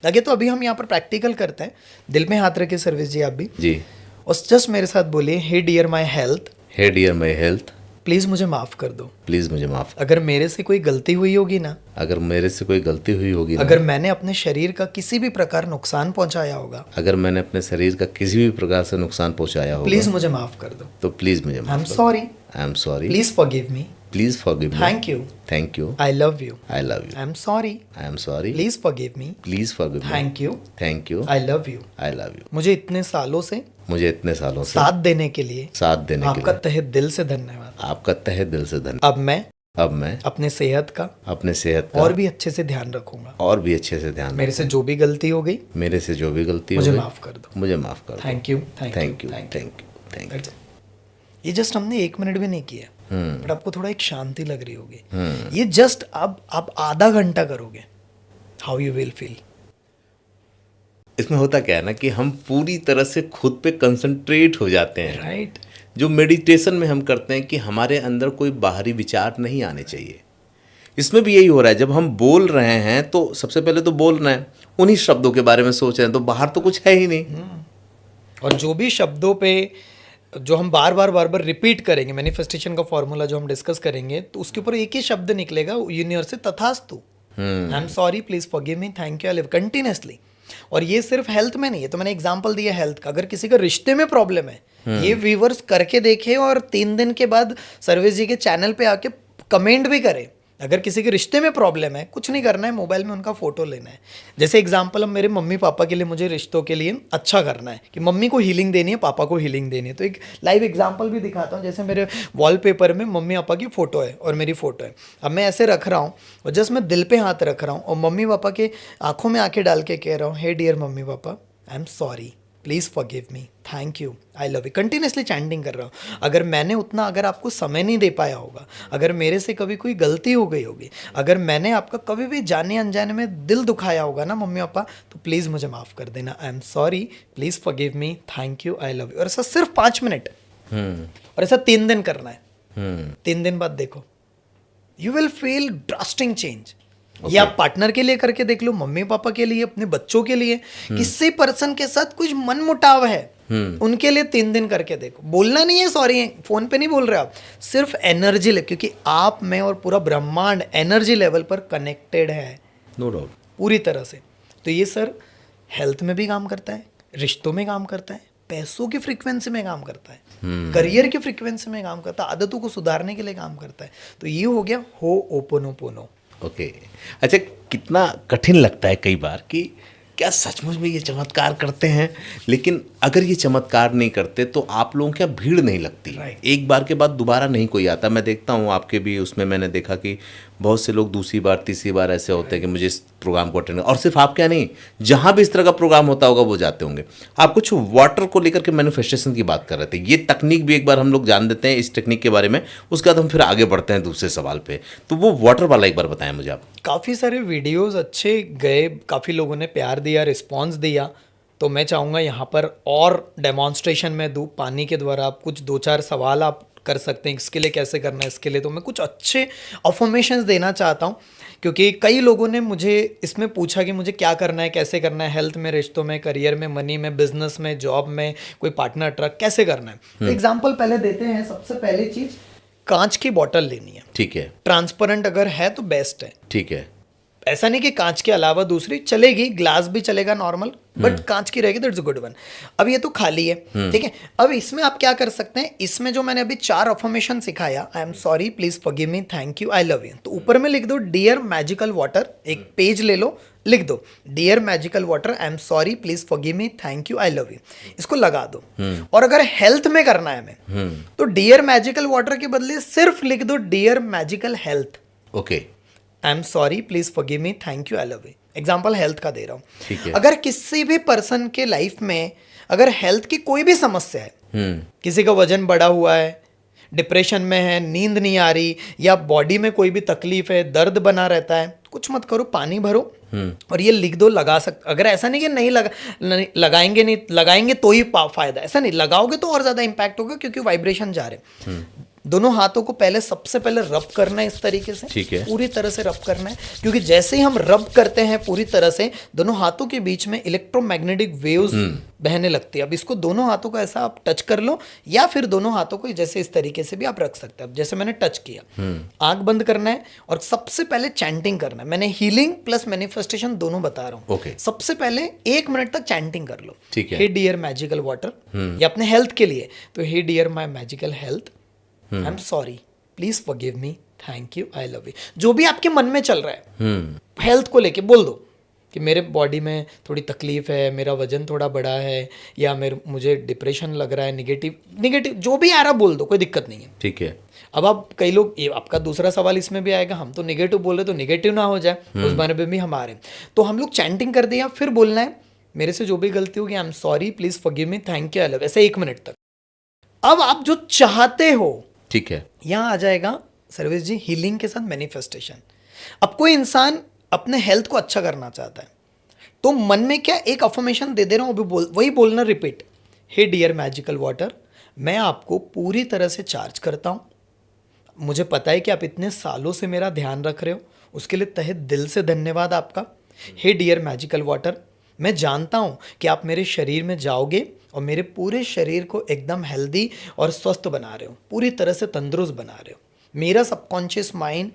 लगे तो अभी हम यहाँ पर प्रैक्टिकल करते हैं। दिल में हाथ रखे सर्विस जी आप भी जी। और जस्ट मेरे साथ बोलिए, hey dear my health, hey dear my health, please मुझे माफ़ कर दो। प्लीज़ मुझे माफ़। अगर मेरे से कोई गलती हुई होगी ना, अगर मेरे से कोई गलती हुई होगी ना, अगर मैंने अपने शरीर का किसी भी प्रकार नुकसान पहुंचाया होगा, अगर मैंने अपने शरीर का किसी भी प्रकार से नुकसान पहुंचाया होगा, प्लीज़ मुझे माफ़ कर दो। तो प्लीज़ मुझे आई एम माफ़ कर। Sorry, I am sorry, please forgive me, please forgive me, thank you, thank you, I love you, I love you, I am sorry, I am sorry, please forgive me, please forgive me, thank you, thank you, I love you. I love you. मुझे इतने सालों से मुझे इतने सालों से साथ देने के लिए साथ देने के आपका लिए तहे दिल से धन्यवाद। आपका तहे दिल से धन्यवाद। अब मैं अब मैं अपने सेहत का अपने सेहत का और भी अच्छे से ध्यान रखूंगा। और भी अच्छे से ध्यान मेरे से जो भी गलती हो गई, मेरे से जो भी गलती हो मुझे गई, माफ़ कर दो। मुझे माफ़ कर दो। Thank you, thank you, thank you, thank you. ये जस्ट हमने 1 मिनट भी नहीं किया, बट आपको थोड़ा एक शांति लग रही होगी। ये जस्ट अब आप आधा घंटा करोगे, हाउ यू विल फील। इसमें होता क्या है ना कि हम पूरी तरह से खुद पे कंसंट्रेट हो जाते हैं। राइट। जो मेडिटेशन में हम करते हैं कि हमारे अंदर कोई बाहरी विचार नहीं आने चाहिए। इसमें भी यही हो रहा है, जब हम बोल रहे हैं तो सबसे पहले तो बोल रहे हैं, उन्हीं शब्दों के बारे में सोच रहे हैं, तो बाहर तो कुछ है ही नहीं। और जो भी शब्दों पे जो हम बार बार रिपीट करेंगे, मैनिफेस्टेशन का फॉर्मूला जो हम डिस्कस करेंगे, तो उसके ऊपर एक ही शब्द निकलेगा यूनिवर्स से, तथास्तु। आई am sorry, please forgive me, thank you, I live, continuously. और ये सिर्फ हेल्थ में नहीं है, तो मैंने एग्जांपल दिया हेल्थ का। अगर किसी का रिश्ते में प्रॉब्लम है, ये व्यूवर्स करके देखे और 3 दिन के बाद सर्विस जी के चैनल पे आके कमेंट भी करे। अगर किसी के रिश्ते में प्रॉब्लम है, कुछ नहीं करना है, मोबाइल में उनका फोटो लेना है। जैसे एग्जांपल, अब मेरे मम्मी पापा के लिए मुझे रिश्तों के लिए अच्छा करना है कि मम्मी को हीलिंग देनी है, पापा को हीलिंग देनी है, तो एक लाइव एग्जांपल भी दिखाता हूँ। जैसे मेरे वॉलपेपर में मम्मी पापा की फ़ोटो है और मेरी फ़ोटो है। अब मैं ऐसे रख रहा हूँ और जस्ट मैं दिल पे हाथ रख रहा हूँ और मम्मी पापा के आंखों में आंखें डाल के कह रहा हूँ, हे dear mummy papa, I am sorry, please forgive me, thank you, I love you, continuously chanting कर रहा हूँ। अगर मैंने उतना अगर आपको समय नहीं दे पाया होगा, अगर मेरे से कभी कोई गलती हो गई होगी, अगर मैंने आपका कभी भी जाने अनजाने में दिल दुखाया होगा ना मम्मी पापा, तो प्लीज़ मुझे माफ़ कर देना। आई am sorry, please forgive me, thank you, I love you. और ऐसा सिर्फ 5 मिनट, और ऐसा 3 दिन करना है। 3 दिन बाद देखो, you will feel drastic change. ये आप पार्टनर के लिए करके देख लो, मम्मी पापा के लिए, अपने बच्चों के लिए, किसी पर्सन के साथ कुछ मन मुटाव है, उनके लिए 3 दिन करके देखो। बोलना नहीं है सॉरी, फोन पे नहीं बोल रहे आप, सिर्फ एनर्जी ले, क्योंकि आप में और पूरा ब्रह्मांड एनर्जी लेवल पर कनेक्टेड है, नो डाउट, पूरी तरह से। तो ये सर हेल्थ में भी काम करता है, रिश्तों में काम करता है, पैसों की फ्रीक्वेंसी में काम करता है, करियर की फ्रीक्वेंसी में काम करता है, आदतों को सुधारने के लिए काम करता है। तो ये हो गया हो ओपोनोपोनो। ओके। अच्छा, कितना कठिन लगता है कई बार कि क्या सचमुच में ये चमत्कार करते हैं, लेकिन अगर ये चमत्कार नहीं करते तो आप लोगों क्या भीड़ नहीं लगती। एक बार के बाद दोबारा नहीं कोई आता। मैं देखता हूँ आपके भी उसमें मैंने देखा कि बहुत से लोग दूसरी बार तीसरी बार ऐसे होते हैं कि मुझे इस प्रोग्राम को अटेंड, और सिर्फ आप क्या नहीं, जहाँ भी इस तरह का प्रोग्राम होता होगा वो जाते होंगे। आप कुछ वाटर को लेकर के मैनिफेस्टेशन की बात कर रहे थे, ये तकनीक भी एक बार हम लोग जान देते हैं इस टेक्निक के बारे में, उसके बाद हम फिर आगे बढ़ते हैं दूसरे सवाल पे। तो वो वाटर वाला एक बार बताएं मुझे आप। काफ़ी सारे वीडियोस अच्छे गए, काफ़ी लोगों ने प्यार दिया, रिस्पांस दिया, तो मैं चाहूँगा यहाँ पर और डेमोन्स्ट्रेशन में दूँ पानी के द्वारा। आप कुछ 2-4 सवाल आप कर सकते हैं, इसके लिए कैसे करना है, इसके लिए तो मैं कुछ अच्छे अफर्मेशंस देना चाहता हूँ, क्योंकि कई लोगों ने मुझे इसमें पूछा कि मुझे क्या करना है, कैसे करना है, हेल्थ में, रिश्तों में, करियर में, मनी में, बिजनेस में, जॉब में, कोई पार्टनर ट्रक कैसे करना है। एग्जाम्पल पहले देते हैं। सबसे पहली चीज़, कांच की बॉटल लेनी है। ठीक है। ट्रांसपेरेंट अगर है तो बेस्ट है। ठीक है। ऐसा नहीं कि कांच के अलावा दूसरी चलेगी, ग्लास भी चलेगा नॉर्मल, बट कांच की रहेगी, दैट्स अ गुड वन। अब ये तो खाली है, ठीक है। अब इसमें आप क्या कर सकते हैं, इसमें जो मैंने अभी 4 अफर्मेशन सिखाया, I am sorry, please forgive me, thank you, I love you, तो ऊपर में लिख दो डियर मैजिकल वाटर। एक पेज ले लो, लिख दो dear magical water, I am sorry, please forgive me, thank you, I love you, इसको लगा दो। और अगर हेल्थ में करना है हमें, तो डियर मैजिकल वाटर के बदले सिर्फ लिख दो dear magical health. Okay. I am sorry, please forgive me, thank you, I love you. Example health का दे रहा ठीक हूँ। है। अगर किसी भी पर्सन के लाइफ में अगर हेल्थ की कोई भी समस्या है, किसी का वजन बढ़ा हुआ है, डिप्रेशन में है, नींद नहीं आ रही, या बॉडी में कोई भी तकलीफ है, दर्द बना रहता है, कुछ मत करो, पानी भरो और ये लिख दो, लगा सकते। अगर ऐसा नहीं कि लगाएंगे तो ही फायदा, ऐसा नहीं, लगाओगे तो और ज़्यादा इंपैक्ट होगा, क्योंकि वाइब्रेशन जा रहे हैं। दोनों हाथों को पहले सबसे पहले रब करना है इस तरीके से, ठीक है। पूरी तरह से रब करना है, क्योंकि जैसे ही हम रब करते हैं पूरी तरह से दोनों हाथों के बीच में इलेक्ट्रोमैग्नेटिक वेव्स बहने लगती है। अब इसको दोनों हाथों को ऐसा आप टच कर लो, या फिर दोनों हाथों को जैसे इस तरीके से भी आप रख सकते हैं। अब जैसे मैंने टच किया, आंख बंद करना है और सबसे पहले चैंटिंग करना है। मैंने हीलिंग प्लस मैनिफेस्टेशन दोनों बता रहा हूँ। ओके। सबसे पहले 1 मिनट तक चैंटिंग कर लो, ठीक है। हे डियर मैजिकल वाटर, ये अपने हेल्थ के लिए, तो hey dear my magical health, I am sorry, please forgive me, thank you, I love you. जो भी आपके मन में चल रहा है हेल्थ को लेके बोल दो कि मेरे बॉडी में थोड़ी तकलीफ है, मेरा वजन थोड़ा बड़ा है, या मुझे डिप्रेशन लग रहा है, निगेटिव जो भी आ रहा बोल दो, कोई दिक्कत नहीं है। ठीक है। अब आप कई लोग, ये आपका दूसरा सवाल इसमें भी आएगा, हम तो निगेटिव बोल रहे तो निगेटिव ना हो जाए, उस बारे में भी हम आ रहे हैं। तो हम लोग चैंटिंग कर दिया, फिर बोलना है मेरे से जो भी गलती होगी, आई am sorry, please forgive me, thank you, I love, ऐसे 1 मिनट तक। अब आप जो चाहते हो, ठीक है। यहाँ आ जाएगा सर्वेश जी हीलिंग के साथ मैनिफेस्टेशन। अब कोई इंसान अपने हेल्थ को अच्छा करना चाहता है, तो मन में क्या एक अफर्मेशन दे रहा हूँ, अभी वही बोलना repeat, hey dear magical water, मैं आपको पूरी तरह से चार्ज करता हूँ। मुझे पता है कि आप इतने सालों से मेरा ध्यान रख रहे हो, उसके लिए तहे दिल से धन्यवाद आपका। हे डियर मैजिकल वाटर, मैं जानता हूँ कि आप मेरे शरीर में जाओगे और मेरे पूरे शरीर को एकदम हेल्दी और स्वस्थ बना रहे हो, पूरी तरह से तंदुरुस्त बना रहे हो। मेरा सबकॉन्शियस माइंड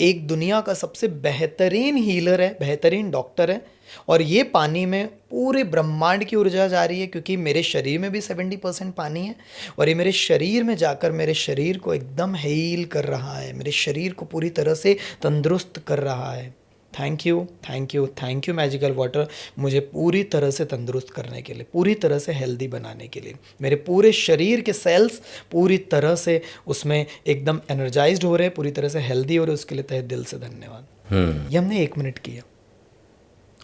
एक दुनिया का सबसे बेहतरीन हीलर है, बेहतरीन डॉक्टर है, और ये पानी में पूरे ब्रह्मांड की ऊर्जा जा रही है, क्योंकि मेरे शरीर में भी 70% पानी है, और ये मेरे शरीर में जाकर मेरे शरीर को एकदम हील कर रहा है, मेरे शरीर को पूरी तरह से तंदुरुस्त कर रहा है। Thank you, thank you, thank you magical water, मुझे पूरी तरह से तंदुरुस्त करने के लिए, पूरी तरह से हेल्दी बनाने के लिए। मेरे पूरे शरीर के सेल्स पूरी तरह से उसमें एकदम एनर्जाइज्ड हो रहे हैं, पूरी तरह से हेल्दी हो रहे हैं, उसके लिए तहे दिल से धन्यवाद। ये हमने 1 मिनट किया,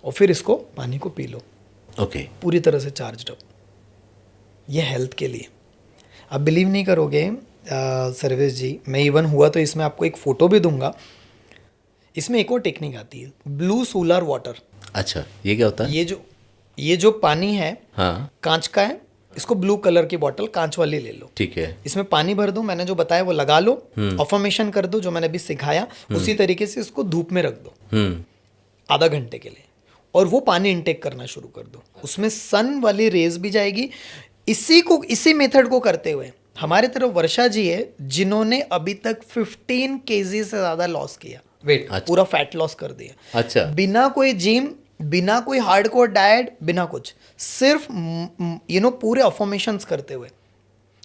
और फिर इसको पानी को पी लो। ओके। पूरी तरह से चार्ज अप, ये हेल्थ के लिए। आप बिलीव नहीं करोगे सर्वेश जी, मैं इवन हुआ तो इसमें आपको एक फ़ोटो भी दूंगा। इसमें एक और टेक्निक आती है, ब्लू सोलर वाटर। अच्छा, ये क्या होता है? ये जो पानी है, हाँ, कांच का है, इसको ब्लू कलर की बॉटल कांच वाली ले लो, ठीक है। इसमें पानी भर दो, मैंने जो बताया वो लगा लो, अफर्मेशन कर दो जो मैंने अभी सिखाया, उसी तरीके से इसको धूप में रख दो आधा घंटे के लिए, और वो पानी इनटेक करना शुरू कर दो। उसमें सन वाली रेज भी जाएगी। इसी मेथड को करते हुए हमारे तरफ वर्षा जी है, जिन्होंने अभी तक 15 केजी से ज़्यादा लॉस किया वेट। अच्छा। पूरा फैट लॉस कर दिया। अच्छा। बिना कोई जिम, बिना कोई हार्डकोर डाइट, बिना कुछ, सिर्फ पूरे अफर्मेशंस करते हुए।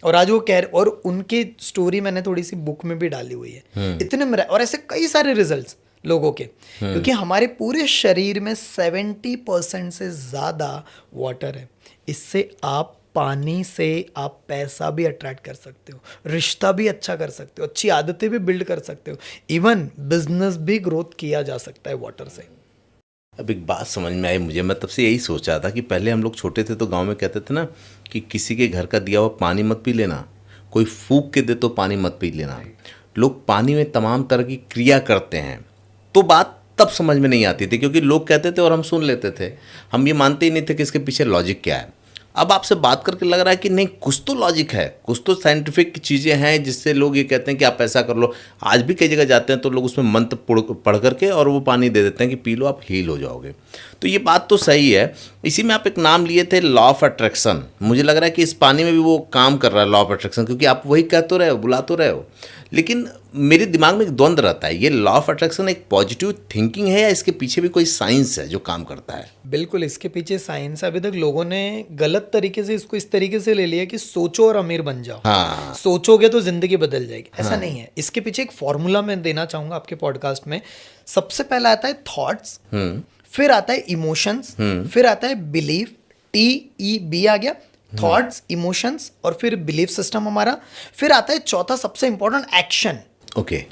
और आज वो और उनकी स्टोरी मैंने थोड़ी सी बुक में भी डाली हुई है। इतने और ऐसे कई सारे रिजल्ट्स लोगों के, क्योंकि हमारे पूरे शरीर में 70% से ज़्यादा वाटर है। इससे आप पानी से आप पैसा भी अट्रैक्ट कर सकते हो, रिश्ता भी अच्छा कर सकते हो, अच्छी आदतें भी बिल्ड कर सकते हो, इवन बिजनेस भी ग्रोथ किया जा सकता है वाटर से। अब एक बात समझ में आई मुझे, मैं तब से यही सोच रहा था कि पहले हम लोग छोटे थे तो गांव में कहते थे ना कि किसी के घर का दिया हुआ पानी मत पी लेना, कोई फूंक के दे तो पानी मत पी लेना। लोग पानी में तमाम तरह की क्रिया करते हैं, तो बात तब समझ में नहीं आती थी, क्योंकि लोग कहते थे और हम सुन लेते थे, हम ये मानते ही नहीं थे कि इसके पीछे लॉजिक क्या है। अब आपसे बात करके लग रहा है कि नहीं, कुछ तो लॉजिक है, कुछ तो साइंटिफिक चीज़ें हैं जिससे लोग ये कहते हैं कि आप ऐसा कर लो। आज भी कई जगह जाते हैं तो लोग उसमें मंत्र पढ़ करके और वो पानी दे देते हैं कि पी लो, आप हील हो जाओगे। तो ये बात तो सही है। इसी में आप एक नाम लिए थे, लॉ ऑफ अट्रैक्शन। मुझे लग रहा है कि इस पानी में भी वो काम कर रहा है, लॉ ऑफ अट्रैक्शन, क्योंकि आप वही कह तो रहे हो, बुला तो रहे हो। लेकिन मेरे दिमाग में एक द्वंद्व रहता है, ये लॉ ऑफ अट्रैक्शन एक पॉजिटिव थिंकिंग है या इसके पीछे भी कोई साइंस है जो काम करता है? बिल्कुल, इसके पीछे साइंस। अभी तक लोगों ने गलत तरीके से इसको इस तरीके से ले लिया कि सोचो और अमीर बन जाओ। हाँ। सोचोगे तो जिंदगी बदल जाएगी। ऐसा नहीं है। इसके पीछे एक फॉर्मूला मैं देना चाहूंगा आपके पॉडकास्ट में। सबसे पहला आता है थॉट्स, फिर आता है इमोशंस, फिर आता है बिलीफ, TEB आ गया, थॉट्स, इमोशंस, और फिर बिलीफ सिस्टम हमारा। फिर आता है चौथा सबसे इंपॉर्टेंट, एक्शन। ओके।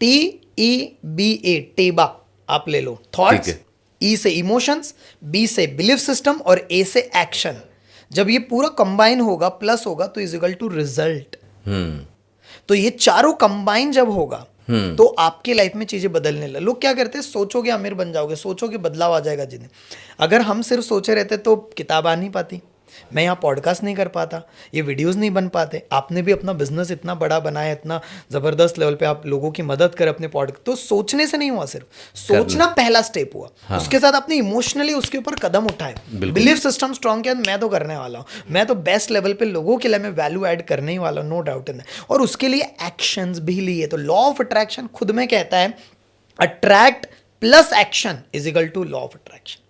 TEBA, टेबा आप ले लो। थॉट्स, E से इमोशंस, B से बिलीफ सिस्टम, और A से एक्शन। जब ये पूरा कंबाइन होगा, प्लस होगा, तो इज इक्वल टू रिजल्ट। तो ये चारों कंबाइन जब होगा तो आपके लाइफ में चीजें बदलने लगे। लोग क्या करते हैं, सोचोगे अमीर बन जाओगे, सोचोगे बदलाव आ जाएगा जिन्हें। अगर हम सिर्फ सोचे रहते तो किताब आ नहीं पाती। मैं यहाँ पॉडकास्ट नहीं कर पाता, ये वीडियोस नहीं बन पाते, आपने भी अपना बिजनेस इतना बड़ा बनाया, इतना ज़बरदस्त लेवल पे आप लोगों की मदद कर अपने पॉडकास्ट, तो सोचने से नहीं हुआ, सिर्फ सोचना पहला स्टेप हुआ। उसके साथ आपने इमोशनली उसके ऊपर कदम उठाए, बिलीफ सिस्टम स्ट्रांग किया, मैं तो करने वाला हूँ, मैं तो बेस्ट लेवल पे लोगों के लिए मैं वैल्यू ऐड करने ही वाला हूँ, नो डाउट इन दैट। और उसके लिए एक्शंस भी लिए। तो लॉ ऑफ अट्रैक्शन खुद में कहता है attract plus action is equal to law of attraction.